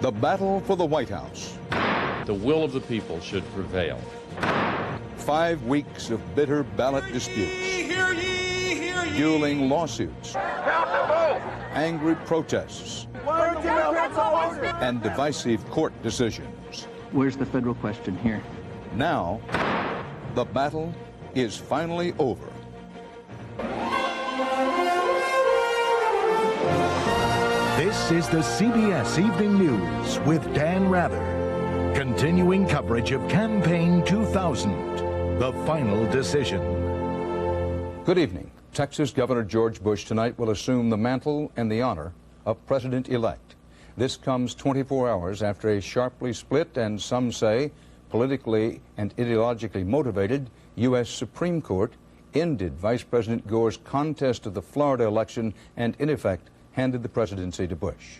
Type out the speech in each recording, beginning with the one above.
The battle for the White House. The will of the people should prevail. 5 weeks of bitter ballot disputes. Hear ye, hear ye. Dueling lawsuits. Count the vote. Angry protests. And divisive court decisions. Where's the federal question here? Now, the battle is finally over. This is the CBS Evening News with Dan Rather. Continuing coverage of Campaign 2000, the final decision. Good evening. Texas Governor George Bush tonight will assume the mantle and the honor of President-elect. This comes 24 hours after a sharply split and, some say, politically and ideologically motivated U.S. Supreme Court ended Vice President Gore's contest of the Florida election and, in effect, handed the presidency to Bush.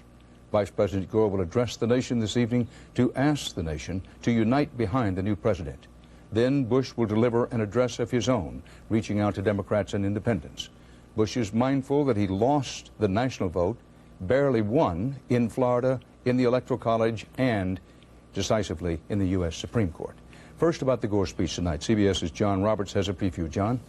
Vice President Gore will address the nation this evening to ask the nation to unite behind the new president. Then Bush will deliver an address of his own, reaching out to Democrats and independents. Bush is mindful that he lost the national vote, barely won in Florida, in the Electoral College, and decisively in the U.S. Supreme Court. First, about the Gore speech tonight, CBS's John Roberts has a preview. John?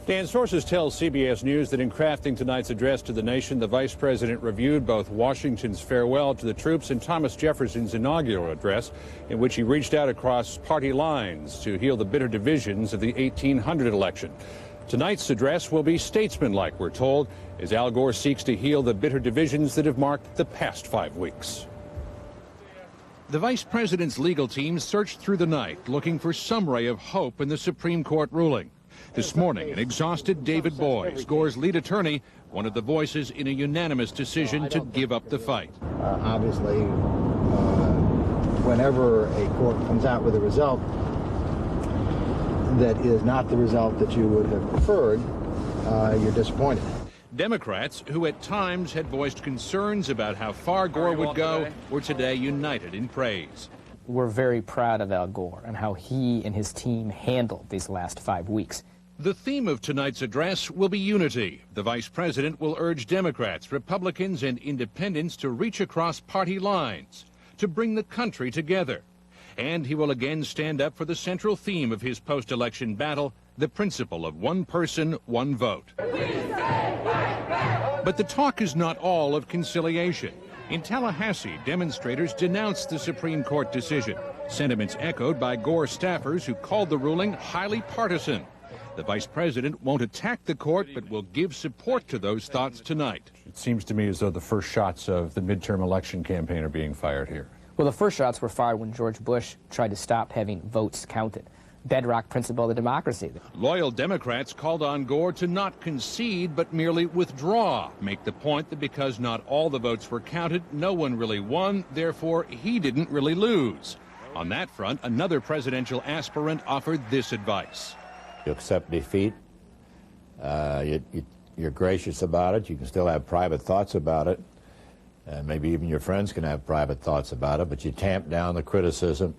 Dan, sources tell CBS News that in crafting tonight's address to the nation, the vice president reviewed both Washington's farewell to the troops and Thomas Jefferson's inaugural address, in which he reached out across party lines to heal the bitter divisions of the 1800 election. Tonight's address will be statesmanlike, we're told, as Al Gore seeks to heal the bitter divisions that have marked the past 5 weeks. The vice president's legal team searched through the night, looking for some ray of hope in the Supreme Court ruling. This morning, an exhausted David Boies, Gore's lead attorney, one of the voices in a unanimous decision to give up the fight. Obviously, whenever a court comes out with a result that is not the result that you would have preferred, you're disappointed. Democrats, who at times had voiced concerns about how far Gore would go, were today united in praise. We're very proud of Al Gore and how he and his team handled these last 5 weeks. The theme of tonight's address will be unity. The vice president will urge Democrats, Republicans, and independents to reach across party lines, to bring the country together. And he will again stand up for the central theme of his post-election battle, the principle of one person, one vote. But the talk is not all of conciliation. In Tallahassee, demonstrators denounced the Supreme Court decision, sentiments echoed by Gore staffers who called the ruling highly partisan. The vice president won't attack the court, but will give support to those thoughts tonight. It seems to me as though the first shots of the midterm election campaign are being fired here. Well, the first shots were fired when George Bush tried to stop having votes counted. Bedrock principle of democracy. Loyal Democrats called on Gore to not concede, but merely withdraw, make the point that because not all the votes were counted, no one really won, therefore he didn't really lose. On that front, another presidential aspirant offered this advice. You accept defeat. You're gracious about it. You can still have private thoughts about it. Maybe even your friends can have private thoughts about it, but you tamp down the criticism.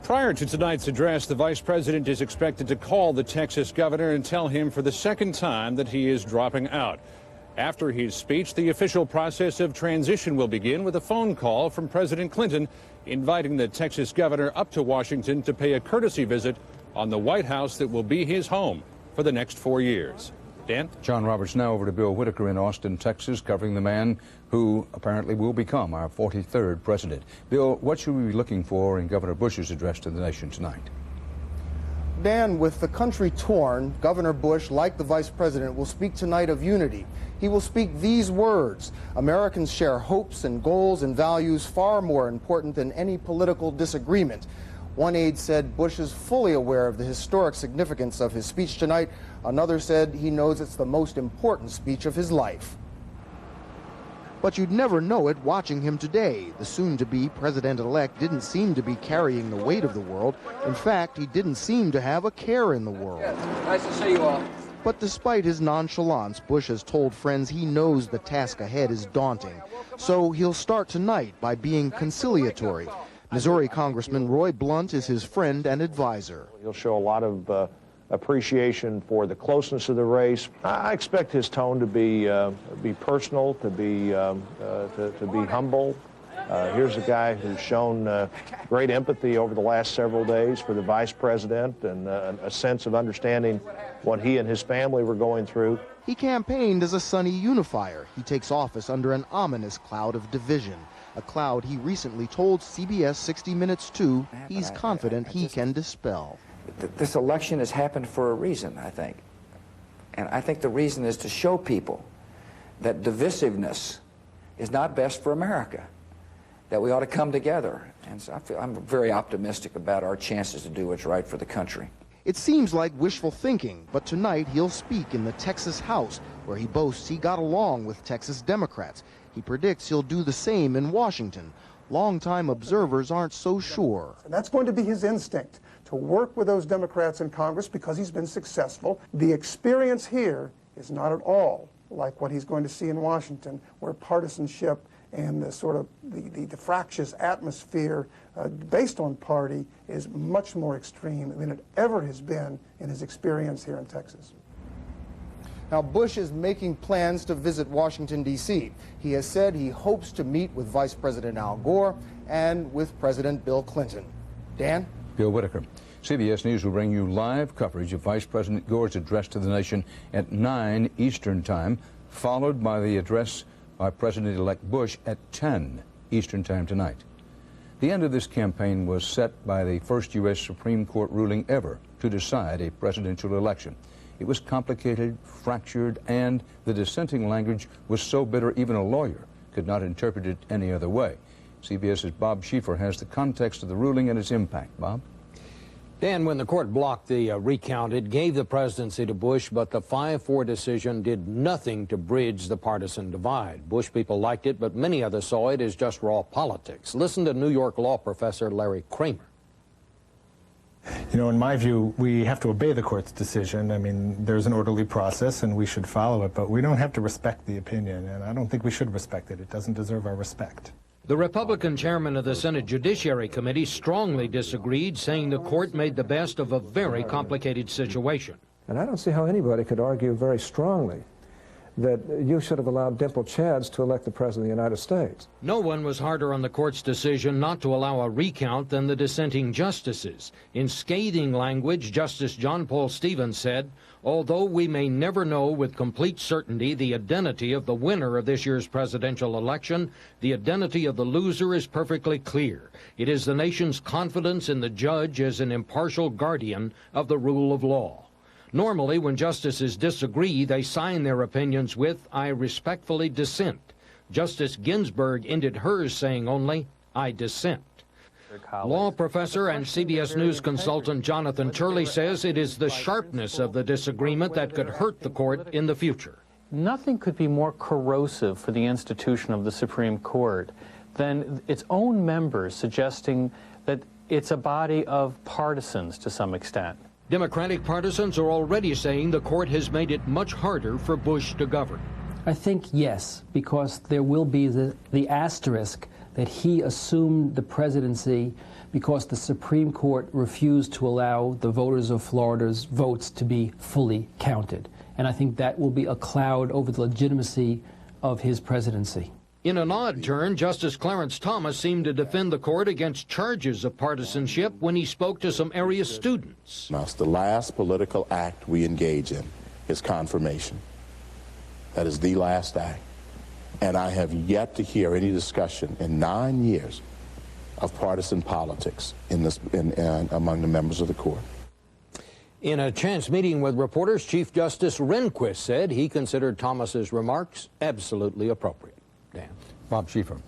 Prior to tonight's address, the vice president is expected to call the Texas governor and tell him for the second time that he is dropping out. After his speech, the official process of transition will begin with a phone call from President Clinton inviting the Texas governor up to Washington to pay a courtesy visit on the White House that will be his home for the next 4 years. Dan? John Roberts now over to Bill Whitaker in Austin, Texas, covering the man who apparently will become our 43rd president. Bill, what should we be looking for in Governor Bush's address to the nation tonight? Dan, with the country torn, Governor Bush, like the vice president, will speak tonight of unity. He will speak these words: Americans share hopes and goals and values far more important than any political disagreement. One aide said Bush is fully aware of the historic significance of his speech tonight. Another said he knows it's the most important speech of his life. But you'd never know it watching him today. The soon-to-be president-elect didn't seem to be carrying the weight of the world. In fact, he didn't seem to have a care in the world. Nice to see you all. But despite his nonchalance, Bush has told friends he knows the task ahead is daunting. So he'll start tonight by being conciliatory. Missouri Congressman Roy Blunt is his friend and advisor. He'll show a lot of appreciation for the closeness of the race. I expect his tone to be personal, to be humble, Here's a guy who's shown great empathy over the last several days for the vice president and a sense of understanding what he and his family were going through. He campaigned as a sunny unifier. He takes office under an ominous cloud of division, a cloud he recently told CBS 60 Minutes 2 he's confident he can dispel. This election has happened for a reason, I think. And I think the reason is to show people that divisiveness is not best for America, that we ought to come together. And so I'm very optimistic about our chances to do what's right for the country. It seems like wishful thinking, but tonight he'll speak in the Texas House, where he boasts he got along with Texas Democrats. He predicts he'll do the same in Washington. Longtime observers aren't so sure. And that's going to be his instinct, to work with those Democrats in Congress because he's been successful. The experience here is not at all like what he's going to see in Washington, where partisanship and the sort of the fractious atmosphere based on party is much more extreme than it ever has been in his experience here in Texas. Now, Bush is making plans to visit Washington, D.C. He has said he hopes to meet with Vice President Al Gore and with President Bill Clinton. Dan? Bill Whitaker. CBS News will bring you live coverage of Vice President Gore's address to the nation at 9 Eastern Time, followed by the address by President-elect Bush at 10 Eastern Time tonight. The end of this campaign was set by the first U.S. Supreme Court ruling ever to decide a presidential election. It was complicated, fractured, and the dissenting language was so bitter even a lawyer could not interpret it any other way. CBS's Bob Schieffer has the context of the ruling and its impact. Bob? Dan, when the court blocked the recount, it gave the presidency to Bush, but the 5-4 decision did nothing to bridge the partisan divide. Bush people liked it, but many others saw it as just raw politics. Listen to New York law professor Larry Kramer. You know, in my view, we have to obey the court's decision. I mean, there's an orderly process, and we should follow it, but we don't have to respect the opinion, and I don't think we should respect it. It doesn't deserve our respect. The Republican chairman of the Senate Judiciary Committee strongly disagreed, saying the court made the best of a very complicated situation. And I don't see how anybody could argue very strongly that you should have allowed Dimple Chads to elect the President of the United States. No one was harder on the court's decision not to allow a recount than the dissenting justices. In scathing language, Justice John Paul Stevens said, "Although we may never know with complete certainty the identity of the winner of this year's presidential election, the identity of the loser is perfectly clear. It is the nation's confidence in the judge as an impartial guardian of the rule of law." Normally, when justices disagree, they sign their opinions with, "I respectfully dissent." Justice Ginsburg ended hers saying only, "I dissent." Law professor and CBS News consultant Jonathan Turley says it is the sharpness of the disagreement that could hurt the court in the future. Nothing could be more corrosive for the institution of the Supreme Court than its own members suggesting that it's a body of partisans to some extent. Democratic partisans are already saying the court has made it much harder for Bush to govern. I think yes, because there will be the asterisk that he assumed the presidency because the Supreme Court refused to allow the voters of Florida's votes to be fully counted. And I think that will be a cloud over the legitimacy of his presidency. In an odd turn, Justice Clarence Thomas seemed to defend the court against charges of partisanship when he spoke to some area students. Now, it's the last political act we engage in is confirmation. That is the last act. And I have yet to hear any discussion in 9 years of partisan politics among the members of the court. In a chance meeting with reporters, Chief Justice Rehnquist said he considered Thomas's remarks absolutely appropriate. Dan. Bob Schieffer.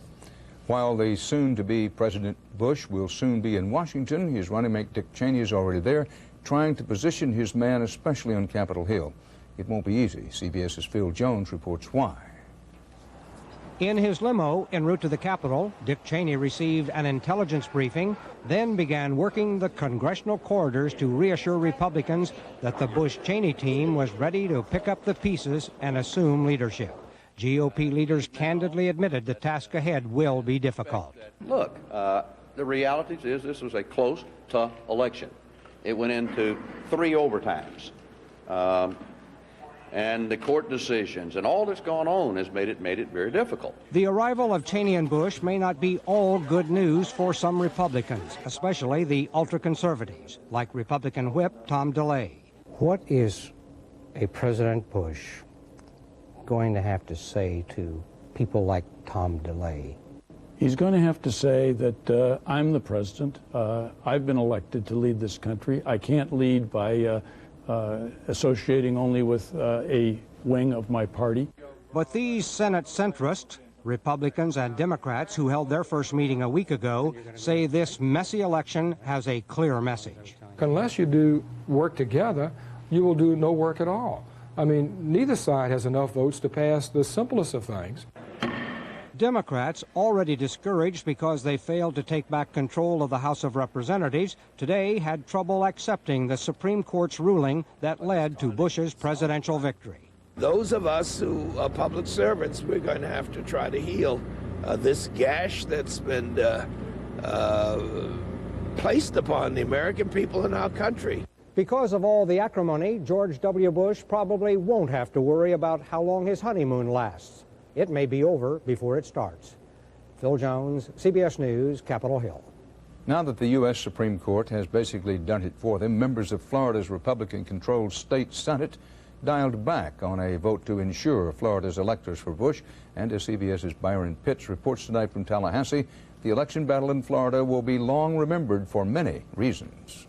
While the soon-to-be President Bush will soon be in Washington, his running mate Dick Cheney is already there, trying to position his man especially on Capitol Hill. It won't be easy. CBS's Phil Jones reports why. In his limo en route to the Capitol, Dick Cheney received an intelligence briefing, then began working the congressional corridors to reassure Republicans that the Bush-Cheney team was ready to pick up the pieces and assume leadership. GOP leaders candidly admitted the task ahead will be difficult. Look, the reality is this was a close, tough election. It went into 3 overtimes. and the court decisions and all that's gone on has made it very difficult. The arrival of Cheney and Bush may not be all good news for some Republicans, especially the ultra-conservatives, like Republican whip Tom DeLay. What is a President Bush going to have to say to people like Tom DeLay? He's going to have to say that I'm the president. I've been elected to lead this country. I can't lead by associating only with a wing of my party. But these Senate centrists, Republicans and Democrats who held their first meeting a week ago, say this messy election has a clear message. Unless you do work together, you will do no work at all. I mean, neither side has enough votes to pass the simplest of things. Democrats, already discouraged because they failed to take back control of the House of Representatives, today had trouble accepting the Supreme Court's ruling that led to Bush's presidential victory. Those of us who are public servants, we're going to have to try to heal this gash that's been placed upon the American people in our country. Because of all the acrimony, George W. Bush probably won't have to worry about how long his honeymoon lasts. It may be over before it starts. Phil Jones, CBS News, Capitol Hill. Now that the U.S. Supreme Court has basically done it for them, members of Florida's Republican-controlled state Senate dialed back on a vote to insure Florida's electors for Bush. And as CBS's Byron Pitts reports tonight from Tallahassee, the election battle in Florida will be long remembered for many reasons.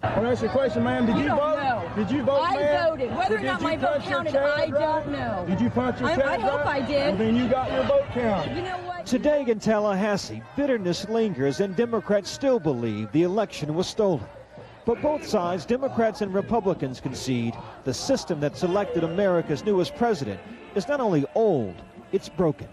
I want to ask you a question, ma'am. Did you vote? Know. Did you vote, I voted. Whether or not my vote counted, I don't know. Did you punch your tag? I hope I did. Well, then you got your vote counted. You know what? Today in Tallahassee, bitterness lingers and Democrats still believe the election was stolen. But both sides, Democrats and Republicans, concede the system that selected America's newest president is not only old, it's broken.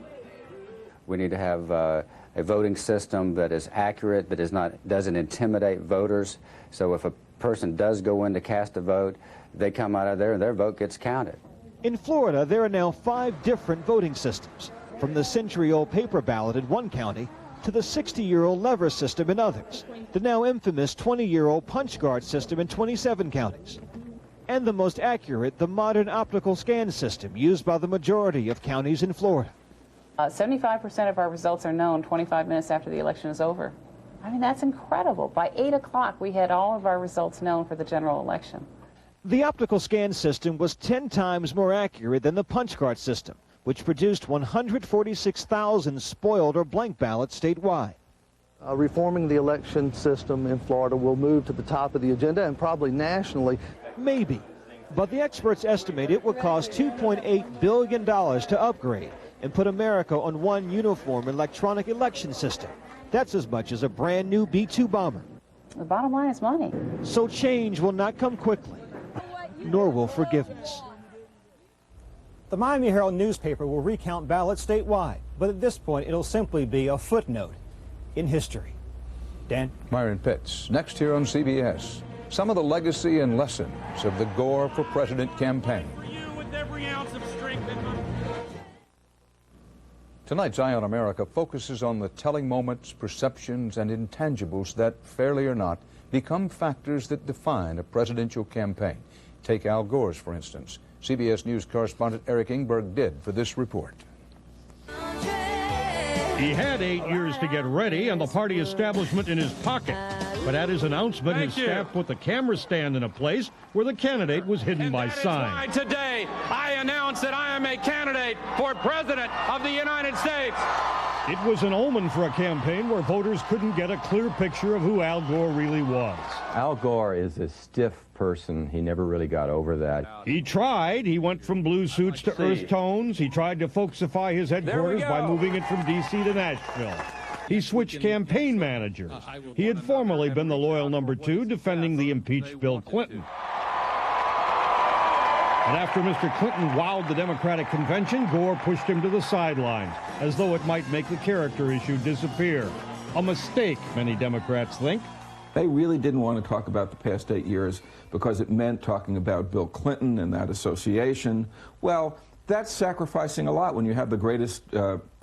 We need to have a voting system that is accurate, that doesn't intimidate voters. So if a person does go in to cast a vote, they come out of there and their vote gets counted. In Florida, there are now 5 different voting systems, from the century-old paper ballot in one county to the 60-year-old lever system in others, the now infamous 20-year-old punch card system in 27 counties, and the most accurate, the modern optical scan system used by the majority of counties in Florida. 75% of our results are known 25 minutes after the election is over. I mean, that's incredible. By 8 o'clock, we had all of our results known for the general election. The optical scan system was 10 times more accurate than the punch card system, which produced 146,000 spoiled or blank ballots statewide. Reforming the election system in Florida will move to the top of the agenda and probably nationally. Maybe, but the experts estimate it would cost $2.8 billion to upgrade and put America on one uniform electronic election system. That's as much as a brand new B-2 bomber. The bottom line is money. So change will not come quickly, nor will forgiveness. The Miami Herald newspaper will recount ballots statewide, but at this point it'll simply be a footnote in history. Dan? Myron Pitts. Next here on CBS, some of the legacy and lessons of the Gore for President campaign. Tonight's Eye on America focuses on the telling moments, perceptions, and intangibles that, fairly or not, become factors that define a presidential campaign. Take Al Gore's, for instance. CBS News correspondent Eric Ingberg did for this report. He had 8 years to get ready and the party establishment in his pocket. But at his announcement, his staff put the camera stand in a place where the candidate was hidden by sign. Today, I announce that I am a candidate for President of the United States. It was an omen for a campaign where voters couldn't get a clear picture of who Al Gore really was. Al Gore is a stiff person. He never really got over that. He tried. He went from blue suits to earth tones. He tried to folksify his headquarters by moving it from D.C. to Nashville. He switched campaign managers. He had formerly been the loyal number 2 defending the impeached Bill Clinton. And after Mr. Clinton wowed the Democratic convention, Gore pushed him to the sidelines, as though it might make the character issue disappear. A mistake, many Democrats think. They really didn't want to talk about the past 8 years because it meant talking about Bill Clinton and that association. Well, that's sacrificing a lot when you have the greatest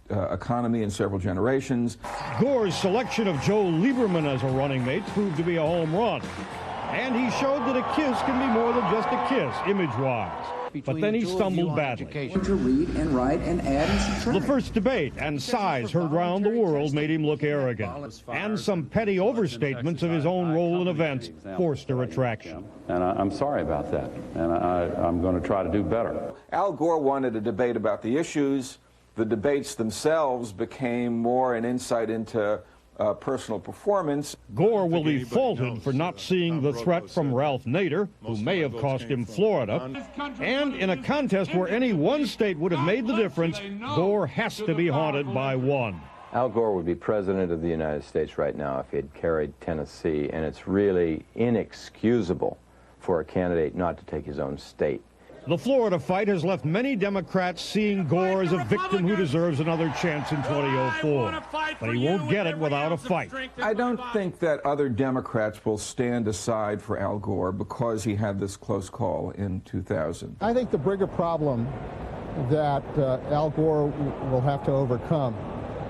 economy in several generations. Gore's selection of Joe Lieberman as a running mate proved to be a home run. And he showed that a kiss can be more than just a kiss, image-wise. but then he stumbled badly. To read and write and add and subtract. The first debate and sighs heard round the world made him look arrogant, and some petty overstatements of his own role in events forced a retraction. And I'm sorry about that, and I'm going to try to do better. Al Gore wanted a debate about the issues. The debates themselves became more an insight into personal performance. Gore will be faulted for not seeing the threat from Ralph Nader, who may have cost him Florida. And in a contest where any one state would have made the difference, Gore has to be haunted by one. Al Gore would be president of the United States right now if he had carried Tennessee, and it's really inexcusable for a candidate not to take his own state. The Florida fight has left many Democrats seeing Gore as a victim who deserves another chance in 2004. But he won't get it without a fight. I don't think that other Democrats will stand aside for Al Gore because he had this close call in 2000. I think the bigger problem that Al Gore will have to overcome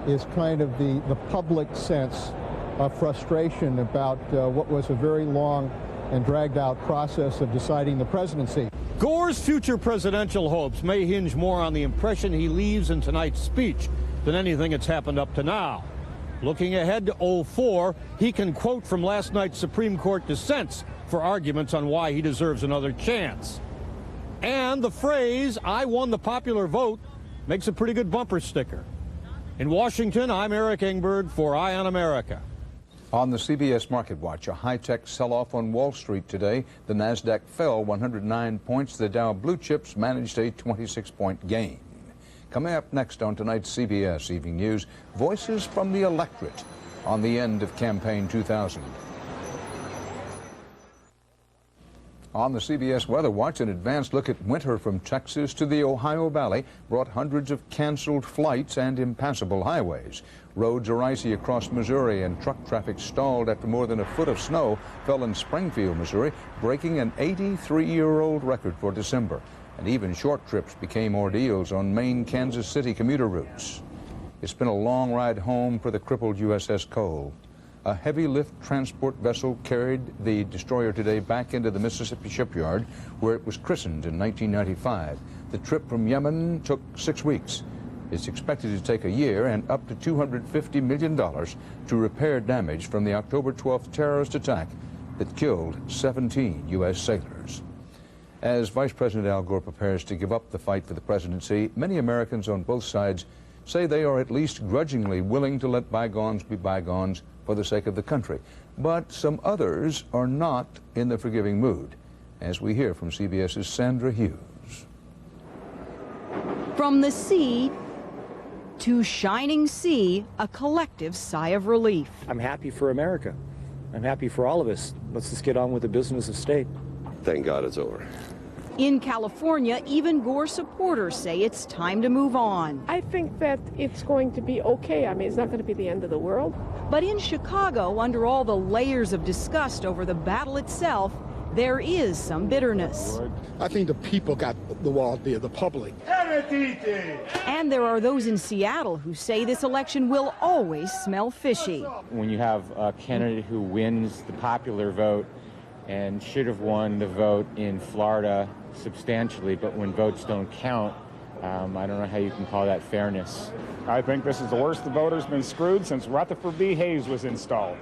is kind of the public sense of frustration about what was a very long and dragged-out process of deciding the presidency. Gore's future presidential hopes may hinge more on the impression he leaves in tonight's speech than anything that's happened up to now. Looking ahead to 2004, he can quote from last night's Supreme Court dissents for arguments on why he deserves another chance. And the phrase, "I won the popular vote," makes a pretty good bumper sticker. In Washington, I'm Eric Engberg for Eye on America. On the CBS Market Watch, a high-tech sell-off on Wall Street today. The Nasdaq fell 109 points. The Dow blue chips managed a 26-point gain. Coming up next on tonight's CBS Evening News, voices from the electorate on the end of Campaign 2000. On the CBS Weather Watch, an advanced look at winter from Texas to the Ohio Valley brought hundreds of canceled flights and impassable highways. Roads are icy across Missouri, and truck traffic stalled after more than a foot of snow fell in Springfield, Missouri, breaking an 83-year-old record for December. And even short trips became ordeals on Maine-Kansas City commuter routes. It's been a long ride home for the crippled USS Cole. A heavy lift transport vessel carried the destroyer today back into the Mississippi shipyard, where it was christened in 1995. The trip from Yemen took 6 weeks. It's expected to take a year and up to $250 million to repair damage from the October 12th terrorist attack that killed 17 U.S. sailors. As Vice President Al Gore prepares to give up the fight for the presidency, many Americans on both sides say they are at least grudgingly willing to let bygones be bygones for the sake of the country. But some others are not in the forgiving mood, as we hear from CBS's Sandra Hughes. From the sea to shining sea, a collective sigh of relief. I'm happy for America. I'm happy for all of us. Let's just get on with the business of state. Thank God it's over. In California, even Gore supporters say it's time to move on. I think that it's going to be okay. I mean, it's not going to be the end of the world. But in Chicago, under all the layers of disgust over the battle itself, there is some bitterness. I think the people got the wall there, the public. And there are those in Seattle who say this election will always smell fishy. When you have a candidate who wins the popular vote and should have won the vote in Florida substantially, but when votes don't count, I don't know how you can call that fairness. I think this is the worst the voter's been screwed since Rutherford B. Hayes was installed.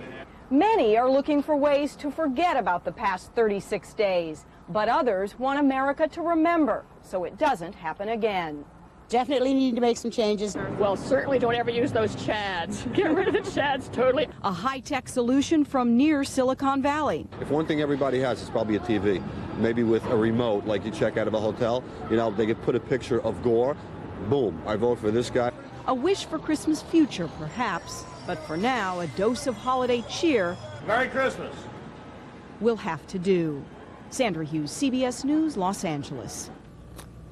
Many are looking for ways to forget about the past 36 days, but others want America to remember so it doesn't happen again. Definitely need to make some changes. Well, certainly don't ever use those chads. Get rid of the chads totally. A high-tech solution from near Silicon Valley. If one thing everybody has, it's probably a TV. Maybe with a remote, like you check out of a hotel, you know, they could put a picture of Gore. Boom, I vote for this guy. A wish for Christmas future, perhaps. But for now, a dose of holiday cheer. Merry Christmas. Will have to do. Sandra Hughes, CBS News, Los Angeles.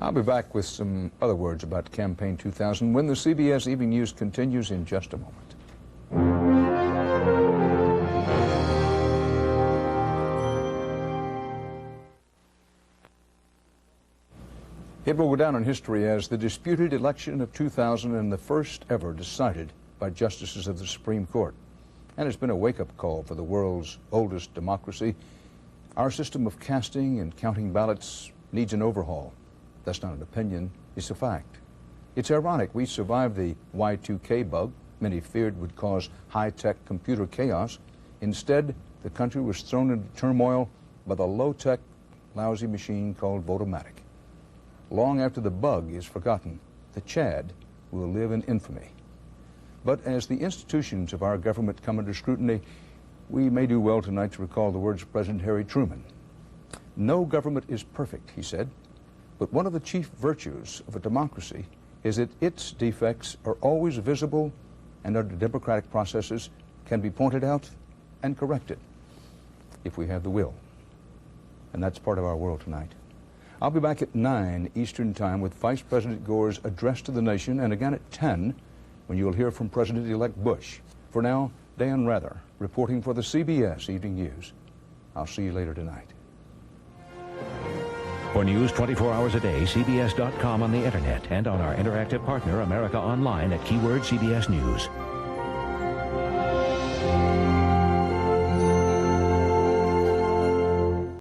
I'll be back with some other words about Campaign 2000 when the CBS Evening News continues in just a moment. It will go down in history as the disputed election of 2000 and the first ever decided by justices of the Supreme Court. And it's been a wake-up call for the world's oldest democracy. Our system of casting and counting ballots needs an overhaul. That's not an opinion, it's a fact. It's ironic we survived the Y2K bug many feared would cause high-tech computer chaos. Instead, the country was thrown into turmoil by the low-tech, lousy machine called Votomatic. Long after the bug is forgotten, the Chad will live in infamy. But as the institutions of our government come under scrutiny, we may do well tonight to recall the words of President Harry Truman. No government is perfect, he said, but one of the chief virtues of a democracy is that its defects are always visible and under democratic processes can be pointed out and corrected if we have the will. And that's part of our world tonight. I'll be back at 9 Eastern Time with Vice President Gore's address to the nation, and again at 10 when you'll hear from President-elect Bush. For now, Dan Rather, reporting for the CBS Evening News. I'll see you later tonight. For news 24 hours a day, CBS.com on the internet and on our interactive partner, America Online, at keyword CBS News.